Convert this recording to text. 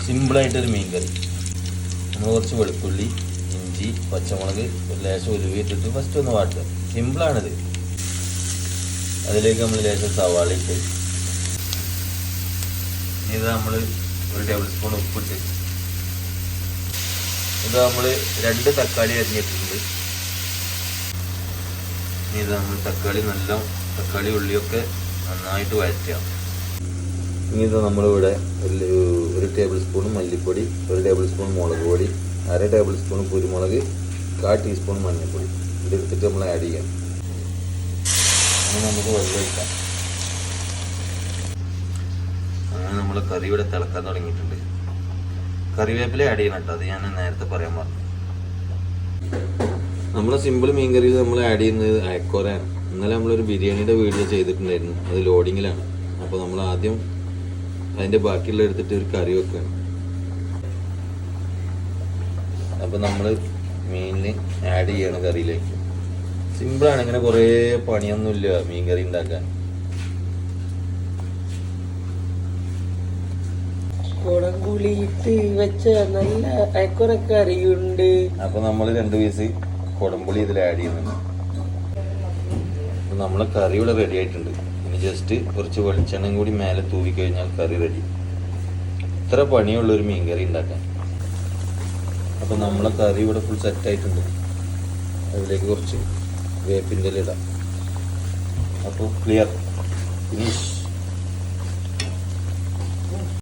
സിമ്പിളായിട്ടൊരു മീൻ കറി. നമ്മൾ കുറച്ച് വെളുത്തുള്ളി, ഇഞ്ചി, പച്ചമുളക്, ലേശം ഉലുവ ഇട്ടിട്ട് ഫസ്റ്റ് ഒന്ന് വാട്ടുക. സിമ്പിളാണിത്. അതിലേക്ക് നമ്മൾ ലേശം സവാള ഇട്ട്, ഇത് നമ്മൾ 1 ടേബിൾ സ്പൂൺ ഉപ്പിട്ട്, ഇത് നമ്മൾ 2 തക്കാളി അരിഞ്ഞിട്ടുണ്ട്. ഇത് നമ്മൾ തക്കാളി ഉള്ളിയൊക്കെ നന്നായിട്ട് വഴറ്റുക. ഇനി ഇത് നമ്മളിവിടെ 1 ടേബിൾ സ്പൂൺ മല്ലിപ്പൊടി, 1 ടേബിൾ സ്പൂൺ മുളക് പൊടി, 1/2 ടേബിൾ സ്പൂൺ കുരുമുളക്, 1/4 ടീസ്പൂൺ മഞ്ഞൾപ്പൊടി ഇതെടുത്തിട്ട് നമ്മൾ ആഡ് ചെയ്യാം. അങ്ങനെ നമുക്ക് വെള്ളം ഒഴിക്കാം. അങ്ങനെ നമ്മൾ കറി ഇവിടെ തിളക്കാൻ തുടങ്ങിയിട്ടുണ്ട്. കറിവേപ്പില ആഡ് ചെയ്യണം കേട്ടോ, അത് ഞാൻ നേരത്തെ പറയാൻ പറഞ്ഞു. നമ്മൾ സിമ്പിൾ മീൻ കറിയിൽ നമ്മൾ ആഡ് ചെയ്യുന്നത് അയക്കോരയാണ്. ഇന്നലെ നമ്മളൊരു ബിരിയാണിയുടെ വീഡിയോ ചെയ്തിട്ടുണ്ടായിരുന്നു, അത് ലോഡിങ്ങിലാണ്. അപ്പോൾ നമ്മൾ ആദ്യം അതിൻ്റെ ബാക്കിയുള്ള എടുത്തിട്ട് ഒരു കറി വെക്കുകയാണ്. അപ്പോൾ നമ്മൾ മീനിന് ആഡ് ചെയ്യണം കറിയിലേക്ക്. സിമ്പിളാണ്, ഇങ്ങനെ കുറേ പണിയൊന്നുമില്ല മീൻ കറി ഉണ്ടാക്കാൻ. കുടംപുളിയിട്ട് വെച്ച നല്ല അയക്കുറൊക്കെ അറിയുണ്ട്. അപ്പോൾ നമ്മൾ 2 പീസ് കുടംപുളി ഇതിൽ ആഡ് ചെയ്യുന്നുണ്ട്. നമ്മളെ കറി ഇവിടെ റെഡി ആയിട്ടുണ്ട്. ഇനി ജസ്റ്റ് കുറച്ച് വെളിച്ചെണ്ണയും കൂടി മേലെ തൂവി കഴിഞ്ഞാൽ കറി റെഡി. ഇത്ര പണിയുള്ളൊരു മീൻ കറി ഉണ്ടാക്കാൻ. അപ്പോൾ നമ്മളെ കറി ഇവിടെ ഫുൾ സെറ്റായിട്ടുണ്ട്. അതിലേക്ക് കുറച്ച് വേപ്പിൻ്റെ ഇല ഇടാം. അപ്പോൾ ക്ലിയർ, ഫിനിഷ്.